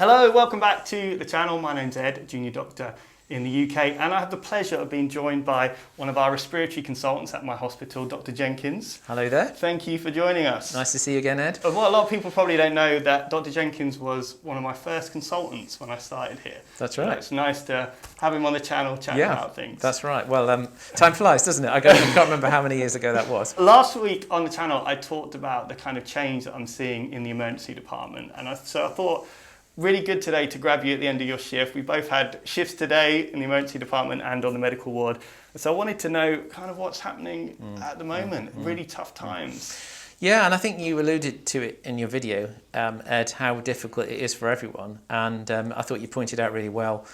Hello, welcome back to the channel. My name's Ed, junior doctor in the UK, and I have the pleasure of being joined by one of our respiratory consultants at my hospital, Dr. Jenkins. Hello there. Thank you for joining us. Nice to see you again, Ed. Well, a lot of people probably don't know that Dr. Jenkins was one of my first consultants when I started here. That's right. So it's nice to have him on the channel chatting about things. That's right. Well, time flies, doesn't it? I can't remember how many years ago that was. Last week on the channel, I talked about the kind of change that I'm seeing in the emergency department, and so I thought really good today to grab you at the end of your shift. We both had shifts today in the emergency department and on the medical ward. So I wanted to know kind of what's happening at the moment. Really tough times. Yeah, and I think you alluded to it in your video, Ed, how difficult it is for everyone. And I thought you pointed out really well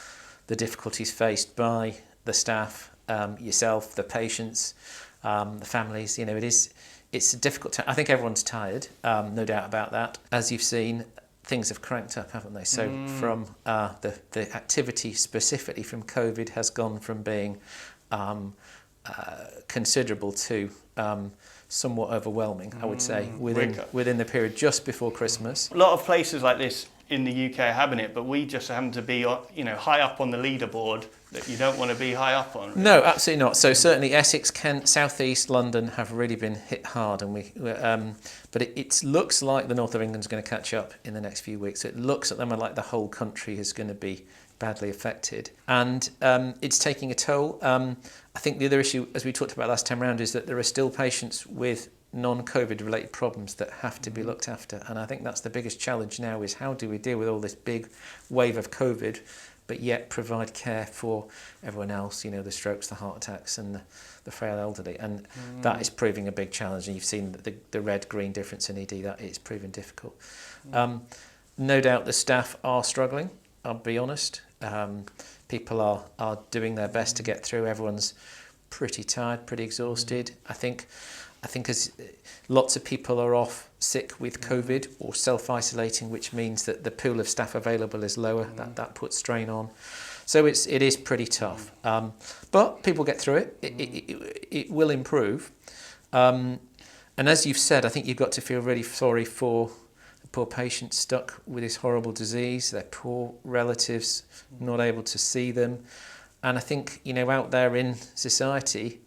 the difficulties faced by the staff, yourself, the patients, the families. You know, it's a difficult time. I think everyone's tired, no doubt about that. As you've seen, things have cranked up, haven't they? So from the activity specifically from COVID has gone from being considerable to somewhat overwhelming, I would say, within the period just before Christmas. A lot of places like this in the UK are having it, but we just happen to be, high up on the leaderboard that you don't want to be high up on. Really. No, absolutely not. So certainly Essex, Kent, South East London have really been hit hard, and but it looks like the north of England's going to catch up in the next few weeks. So it looks at them like the whole country is going to be badly affected, and it's taking a toll. I think the other issue, as we talked about last time round, is that there are still patients with non-COVID related problems that have to be looked after, and I think that's the biggest challenge now, is how do we deal with all this big wave of COVID but yet provide care for everyone else, you know, the strokes, the heart attacks and the frail elderly, and that is proving a big challenge, and you've seen the red-green difference in ED, that is proving difficult. No doubt the staff are struggling, I'll be honest. People are doing their best to get through. Everyone's pretty tired, pretty exhausted. I think as lots of people are off sick with COVID or self-isolating, which means that the pool of staff available is lower, that puts strain on. So it is pretty tough. But people get through it. It will improve. And as you've said, I think you've got to feel really sorry for the poor patients stuck with this horrible disease, their poor relatives not able to see them. And I think, out there in society,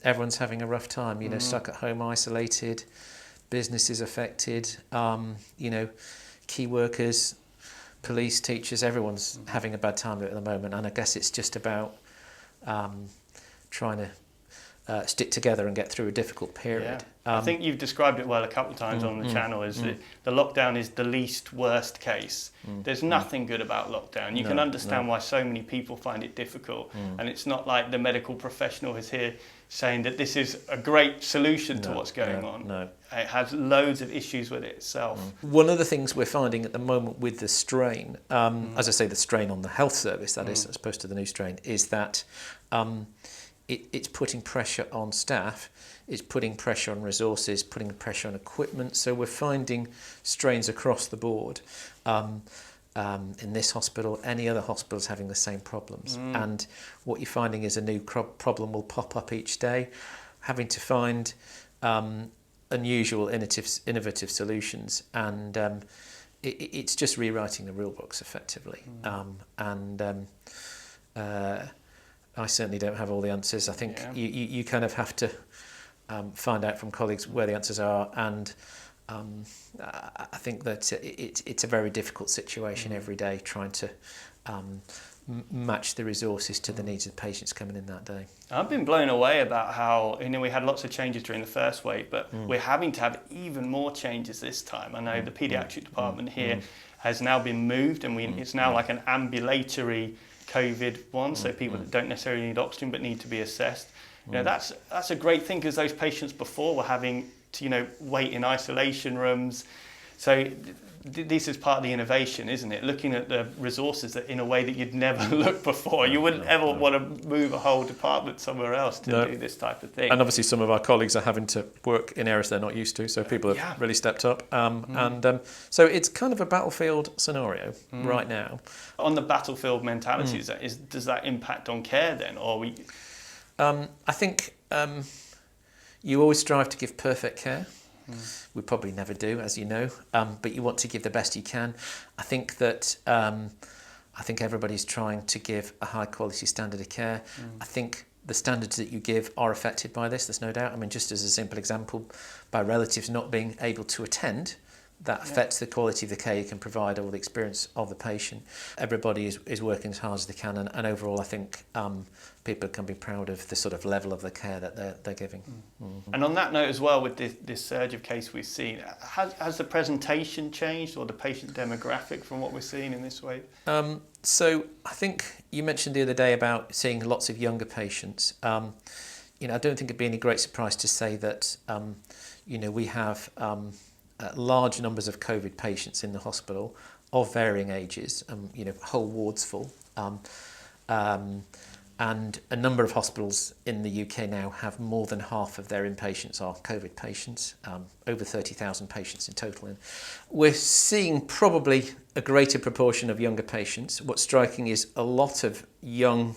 everyone's having a rough time, stuck at home, isolated, businesses affected, key workers, police, teachers, everyone's having a bad time at the moment. And I guess it's just about trying to stick together and get through a difficult period. I think you've described it well a couple of times on the channel, is that the lockdown is the least worst case. There's nothing good about lockdown. You can understand why so many people find it difficult, and it's not like the medical professional is here saying that this is a great solution to what's going on. No. It has loads of issues with it itself. One of the things we're finding at the moment with the strain, as I say, the strain on the health service, that is, as opposed to the new strain, is that it's putting pressure on staff, it's putting pressure on resources, putting pressure on equipment. So we're finding strains across the board. In this hospital, any other hospitals having the same problems. And what you're finding is a new problem will pop up each day, having to find unusual, innovative solutions. And it's just rewriting the rule books effectively. I certainly don't have all the answers. I think you kind of have to find out from colleagues where the answers are, and I think that it's a very difficult situation every day, trying to match the resources to the needs of the patients coming in that day. I've been blown away about how, we had lots of changes during the first wave, but we're having to have even more changes this time. I know the paediatric department here has now been moved, and it's now like an ambulatory COVID one, so people that don't necessarily need oxygen but need to be assessed. That's a great thing, because those patients before were having to wait in isolation rooms. So this is part of the innovation, isn't it? Looking at the resources that in a way that you'd never looked before. You wouldn't ever want to move a whole department somewhere else to do this type of thing. And obviously some of our colleagues are having to work in areas they're not used to, so people have really stepped up. So it's kind of a battlefield scenario right now. On the battlefield mentality, does that impact on care then? Or I think you always strive to give perfect care. We probably never do, as you know, but you want to give the best you can. I think that I think everybody's trying to give a high quality standard of care. I think the standards that you give are affected by this, there's no doubt. I mean, just as a simple example, by relatives not being able to attend, that affects the quality of the care you can provide or the experience of the patient. Everybody is working as hard as they can, and overall I think people can be proud of the sort of level of the care that they're giving. And on that note as well, with this surge of case we've seen, has the presentation changed or the patient demographic from what we're seeing in this wave? So I think you mentioned the other day about seeing lots of younger patients. I don't think it'd be any great surprise to say that we have large numbers of COVID patients in the hospital of varying ages, whole wards full. And a number of hospitals in the UK now have more than half of their inpatients are COVID patients, over 30,000 patients in total. And we're seeing probably a greater proportion of younger patients. What's striking is a lot of young,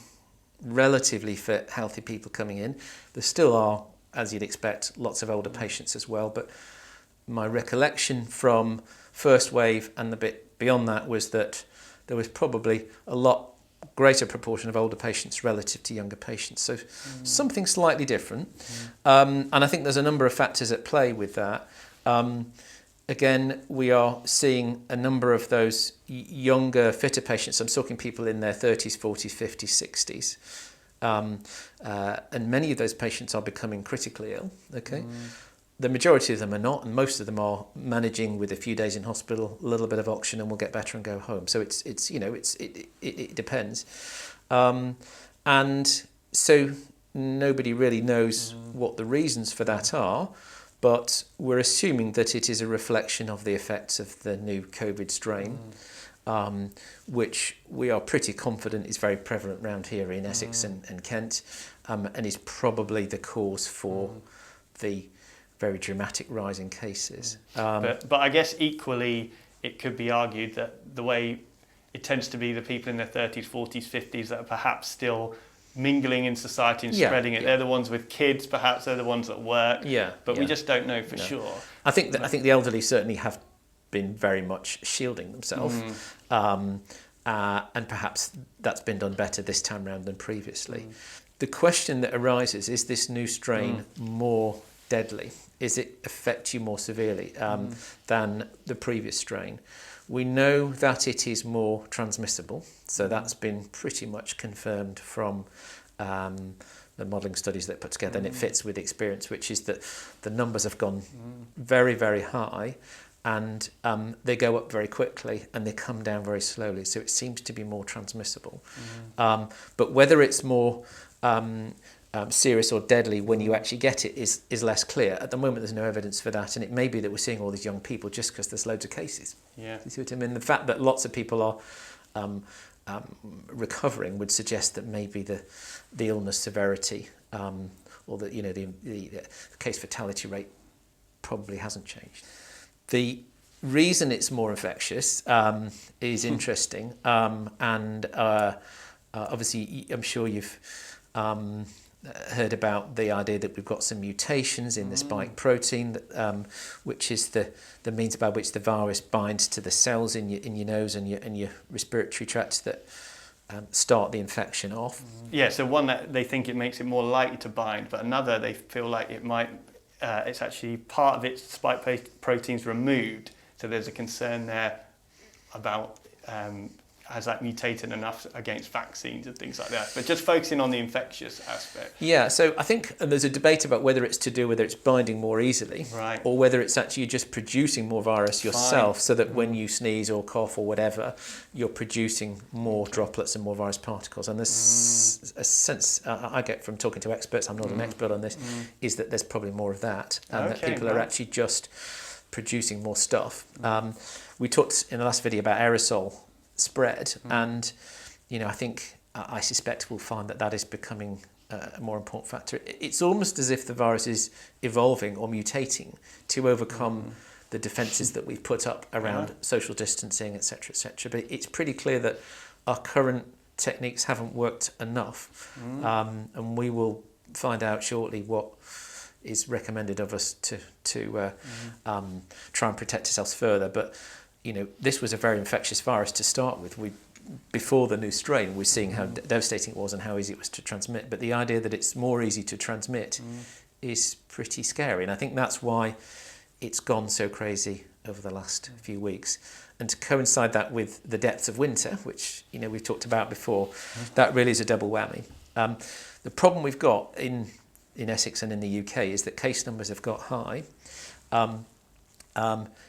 relatively fit, healthy people coming in. There still are, as you'd expect, lots of older patients as well, but my recollection from first wave and the bit beyond that was that there was probably a lot greater proportion of older patients relative to younger patients. So something slightly different. And I think there's a number of factors at play with that. Again, we are seeing a number of those younger, fitter patients. I'm talking people in their 30s, 40s, 50s, 60s. And many of those patients are becoming critically ill. Okay. The majority of them are not, and most of them are managing with a few days in hospital, a little bit of oxygen, and will get better and go home. So it depends, and so nobody really knows what the reasons for that are, but we're assuming that it is a reflection of the effects of the new COVID strain, which we are pretty confident is very prevalent around here in Essex and Kent, and is probably the cause for the very dramatic rise in cases. But I guess equally it could be argued that the way it tends to be the people in their 30s, 40s, 50s that are perhaps still mingling in society and spreading it. They're the ones with kids, perhaps they're the ones at work. But we just don't know for sure. I think the elderly certainly have been very much shielding themselves, and perhaps that's been done better this time round than previously. The question that arises is this new strain more deadly? Is it affect you more severely than the previous strain? We know that it is more transmissible, so that's been pretty much confirmed from the modelling studies that put together, and it fits with experience, which is that the numbers have gone very, very high, and they go up very quickly and they come down very slowly, so it seems to be more transmissible. But whether it's more serious or deadly when you actually get it is less clear. At the moment there's no evidence for that, and it may be that we're seeing all these young people just because there's loads of cases. You see what I mean? The fact that lots of people are recovering would suggest that maybe the illness severity or the case fatality rate probably hasn't changed. The reason it's more infectious is interesting, and obviously I'm sure you've heard about the idea that we've got some mutations in the spike protein, that, which is the means by which the virus binds to the cells in your nose and your respiratory tract that start the infection off. So one that they think it makes it more likely to bind, but another they feel like it might, it's actually part of its spike proteins removed, so there's a concern there about has that mutated enough against vaccines and things like that? But just focusing on the infectious aspect. So I think there's a debate about whether it's to do whether it's binding more easily, or whether it's actually just producing more virus yourself, so that when you sneeze or cough or whatever, you're producing more droplets and more virus particles. And there's a sense I get from talking to experts, I'm not an expert on this, is that there's probably more of that, and that people are actually just producing more stuff. We talked in the last video about aerosol spread, and I suspect we'll find that is becoming a more important factor. It's almost as if the virus is evolving or mutating to overcome the defences that we've put up around social distancing, etc., etc. But it's pretty clear that our current techniques haven't worked enough, and we will find out shortly what is recommended of us to try and protect ourselves further. But this was a very infectious virus to start with. Before the new strain, we're seeing how devastating it was and how easy it was to transmit. But the idea that it's more easy to transmit is pretty scary. And I think that's why it's gone so crazy over the last few weeks. And to coincide that with the depths of winter, which we've talked about before, that really is a double whammy. The problem we've got in Essex and in the UK is that case numbers have got high.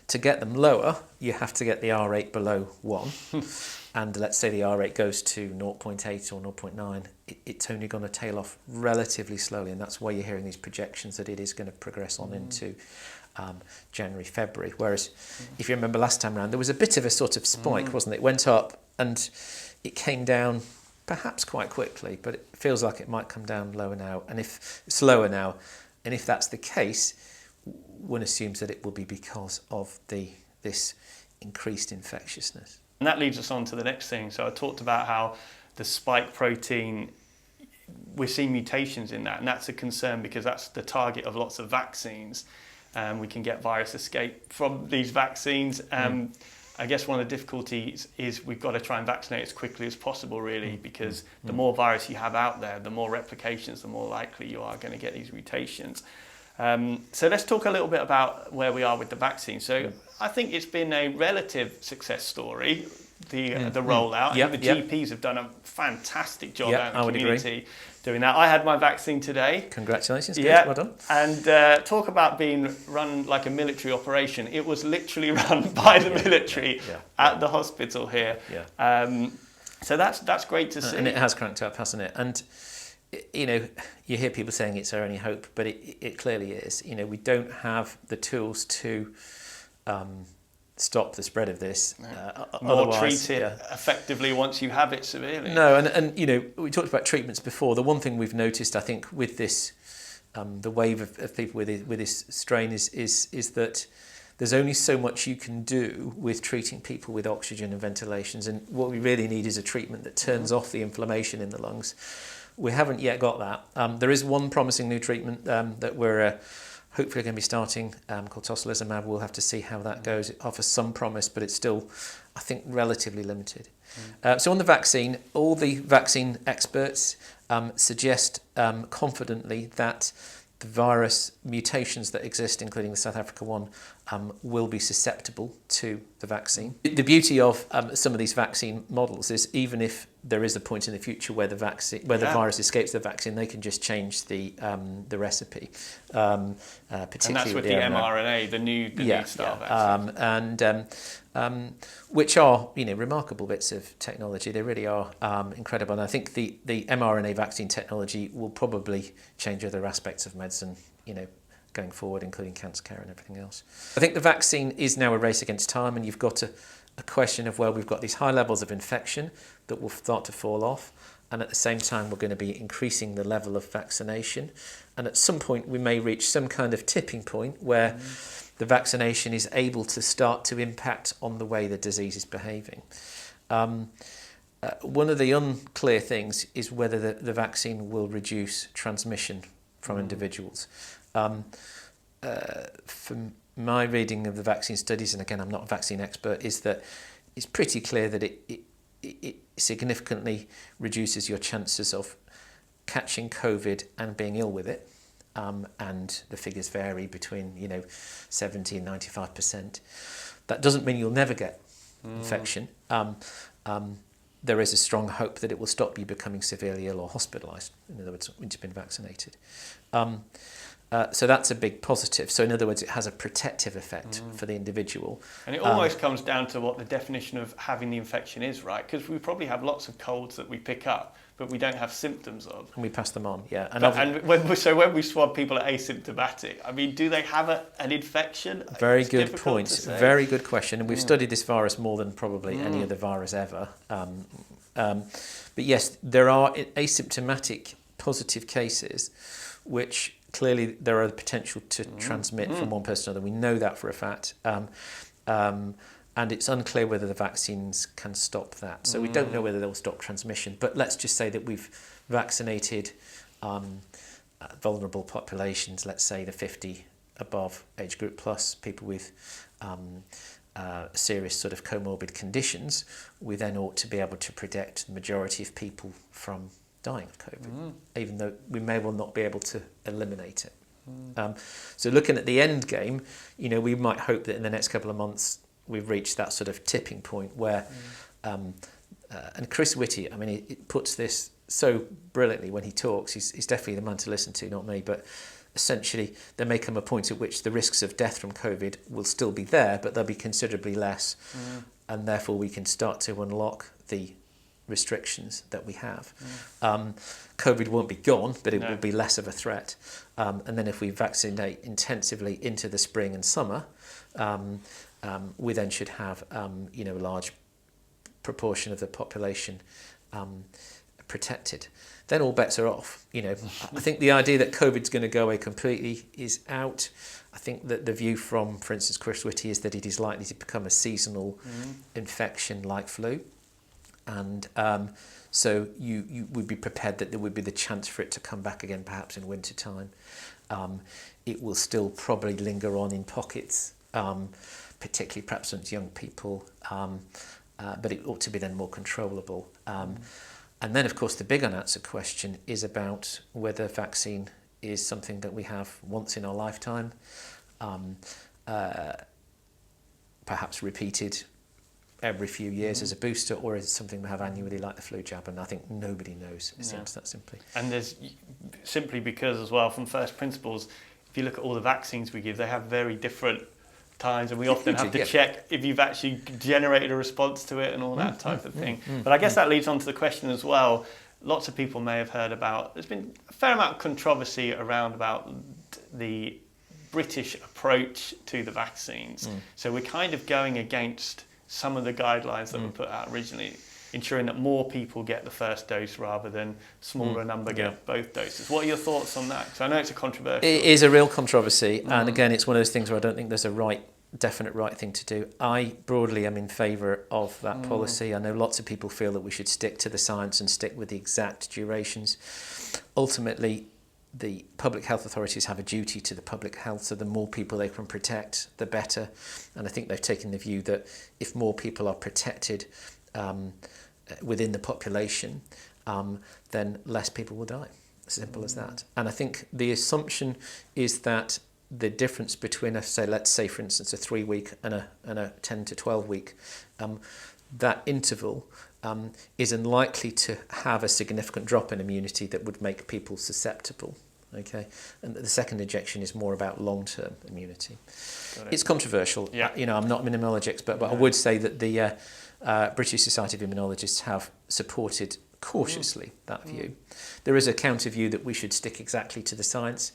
To get them lower, you have to get the R rate below 1. And let's say the R rate goes to 0.8 or 0.9, it's only going to tail off relatively slowly. And that's why you're hearing these projections that it is going to progress on into January, February. Whereas if you remember last time around, there was a bit of a sort of spike, wasn't it? It went up and it came down perhaps quite quickly, but it feels like it might come down slower now. And if that's the case, one assumes that it will be because of this increased infectiousness. And that leads us on to the next thing. So I talked about how the spike protein, we're seeing mutations in that, and that's a concern because that's the target of lots of vaccines. We can get virus escape from these vaccines. I guess one of the difficulties is we've got to try and vaccinate as quickly as possible, really, because the more virus you have out there, the more replications, the more likely you are going to get these mutations. So let's talk a little bit about where we are with the vaccine. So I think it's been a relative success story, the rollout. Yep, and the GPs have done a fantastic job out in the community agree. Doing that. I had my vaccine today. Congratulations, good, well done. And talk about being run like a military operation. It was literally run by the military at the hospital here. So that's great to see. And it has cranked up, hasn't it? And you hear people saying it's our only hope, but it clearly is. We don't have the tools to stop the spread of this. Or treat it effectively once you have it severely. No, and we talked about treatments before. The one thing we've noticed, I think, with this, the wave of people with this strain is that there's only so much you can do with treating people with oxygen and ventilations, and what we really need is a treatment that turns off the inflammation in the lungs. We haven't yet got that. There is one promising new treatment that we're hopefully going to be starting called tocilizumab. We'll have to see how that goes. It offers some promise, but it's still, I think, relatively limited. So on the vaccine, all the vaccine experts suggest confidently that the virus mutations that exist, including the South Africa one, will be susceptible to the vaccine. The beauty of some of these vaccine models is even if there is a point in the future where the virus escapes the vaccine, they can just change the recipe. Particularly and that's with the mRNA, the new style vaccine. Which are remarkable bits of technology. They really are incredible. And I think the mRNA vaccine technology will probably change other aspects of medicine, going forward, including cancer care and everything else. I think the vaccine is now a race against time, and you've got a question of, well, we've got these high levels of infection that will start to fall off, and at the same time we're going to be increasing the level of vaccination, and at some point we may reach some kind of tipping point where the vaccination is able to start to impact on the way the disease is behaving. One of the unclear things is whether the vaccine will reduce transmission from individuals. From my reading of the vaccine studies, and again I'm not a vaccine expert, is that it's pretty clear that it significantly reduces your chances of catching COVID and being ill with it. And the figures vary between 70 and 95%. That doesn't mean you'll never get infection. There is a strong hope that it will stop you becoming severely ill or hospitalised, in other words, when you've been vaccinated. So that's a big positive. So in other words, it has a protective effect for the individual. And it almost comes down to what the definition of having the infection is, right? Because we probably have lots of colds that we pick up, but we don't have symptoms of. And we pass them on, yeah. And when we swab people at asymptomatic, I mean, do they have an infection? Very good point. Very good question. And we've studied this virus more than probably any other virus ever. But yes, there are asymptomatic positive cases, which clearly there are the potential to transmit from one person to another. We know that for a fact. And it's unclear whether the vaccines can stop that. So we don't know whether they'll stop transmission. But let's just say that we've vaccinated vulnerable populations, let's say the 50 above age group plus people with serious sort of comorbid conditions, we then ought to be able to protect the majority of people from dying of COVID, even though we may well not be able to eliminate it. So looking at the end game, we might hope that in the next couple of months we've reached that sort of tipping point where, and Chris Whitty, I mean, he puts this so brilliantly when he talks. He's definitely the man to listen to, not me, but essentially there may come a point at which the risks of death from COVID will still be there, but they'll be considerably less, and therefore we can start to unlock the restrictions that we have. COVID won't be gone, but it will be less of a threat. And then if we vaccinate intensively into the spring and summer, we then should have a large proportion of the population protected. Then all bets are off. I think the idea that COVID's going to go away completely is out. I think that the view from, for instance, Chris Whitty is that it is likely to become a seasonal infection like flu. And so you would be prepared that there would be the chance for it to come back again, perhaps in winter time. It will still probably linger on in pockets, particularly perhaps amongst young people, but it ought to be then more controllable. And then, of course, the big unanswered question is about whether vaccine is something that we have once in our lifetime, perhaps repeated every few years as a booster, or is it something we have annually like the flu jab? And I think nobody knows is the answer that simply. And there's simply because as well, from first principles, if you look at all the vaccines we give, they have very different times, and we often have to check if you've actually generated a response to it and all that type of thing. But I guess that leads on to the question as well. Lots of people may have heard about, there's been a fair amount of controversy around about the British approach to the vaccines. So we're kind of going against some of the guidelines that were put out originally, ensuring that more people get the first dose rather than smaller number get both doses. What are your thoughts on that? Because I know it's a controversial. It is a real controversy, and again, it's one of those things where I don't think there's a definite right thing to do. I broadly am in favour of that policy. I know lots of people feel that we should stick to the science and stick with the exact durations. Ultimately, the public health authorities have a duty to the public health, so the more people they can protect, the better. And I think they've taken the view that if more people are protected within the population, then less people will die. Simple as that. And I think the assumption is that the difference between, let's say, for instance, a 3-week and a 10 to 12 week, that interval is unlikely to have a significant drop in immunity that would make people susceptible. Okay, and the second injection is more about long-term immunity. It's controversial. I'm not an immunology expert, but I would say that the British Society of Immunologists have supported cautiously that view. There is a counter view that we should stick exactly to the science.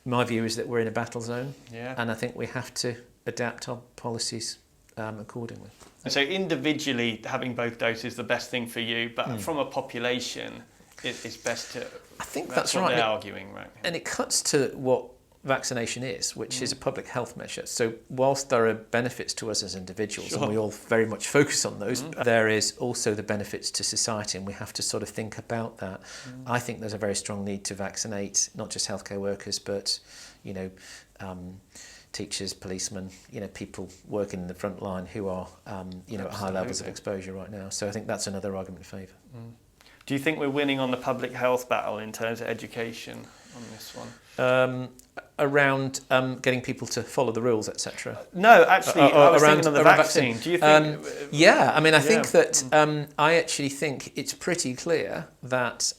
My view is that we're in a battle zone, and I think we have to adapt our policies accordingly. And so individually, having both doses is the best thing for you, but from a population, it's best to... I think that's right. what they're arguing, right? And it cuts to what vaccination is, which is a public health measure. So whilst there are benefits to us as individuals, and we all very much focus on those, there is also the benefits to society, and we have to sort of think about that. I think there's a very strong need to vaccinate not just healthcare workers, but teachers, policemen, people working in the front line who are at high levels of exposure right now. So I think that's another argument in favour. Do you think we're winning on the public health battle in terms of education on this one? Around getting people to follow the rules, etc. No, actually, I was thinking of the vaccine. Do you think? I think that I actually think it's pretty clear that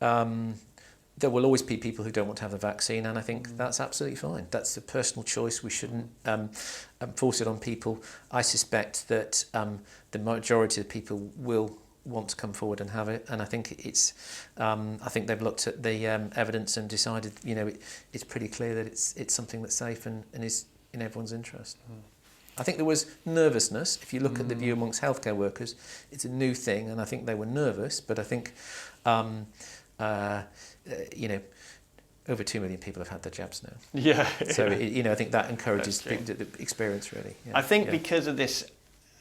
there will always be people who don't want to have the vaccine, and I think that's absolutely fine. That's a personal choice. We shouldn't force it on people. I suspect that the majority of people will want to come forward and have it, and I think it's. I think they've looked at the evidence and decided, it's pretty clear that it's something that's safe and is in everyone's interest. I think there was nervousness. If you look at the view amongst healthcare workers, it's a new thing, and I think they were nervous. But I think, over 2 million people have had their jabs now. Yeah. So I think that encourages the experience really. I think because of this,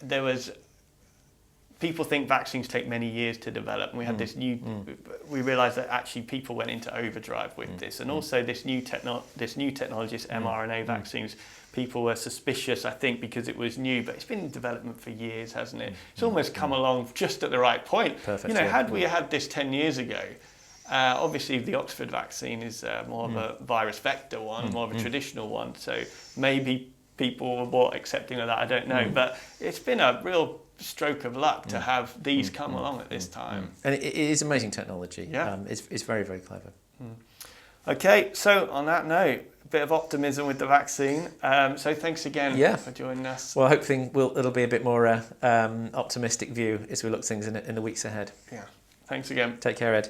there was people think vaccines take many years to develop, and we had this we realised that actually people went into overdrive with this, and also this new technology, this mRNA vaccines. People were suspicious, I think, because it was new, but it's been in development for years, hasn't it? It's almost come along just at the right point. Perfect, Had we had this 10 years ago, obviously the Oxford vaccine is more of a virus vector one, more of a traditional one, so maybe people were more accepting of that, I don't know, but it's been a real stroke of luck to have these come along at this time. And it is amazing technology. Yeah. It's very, very clever. Okay, so on that note, a bit of optimism with the vaccine. So thanks again for joining us. Well, hopefully it'll be a bit more optimistic view as we look at things in the weeks ahead. Yeah, thanks again. Take care, Ed.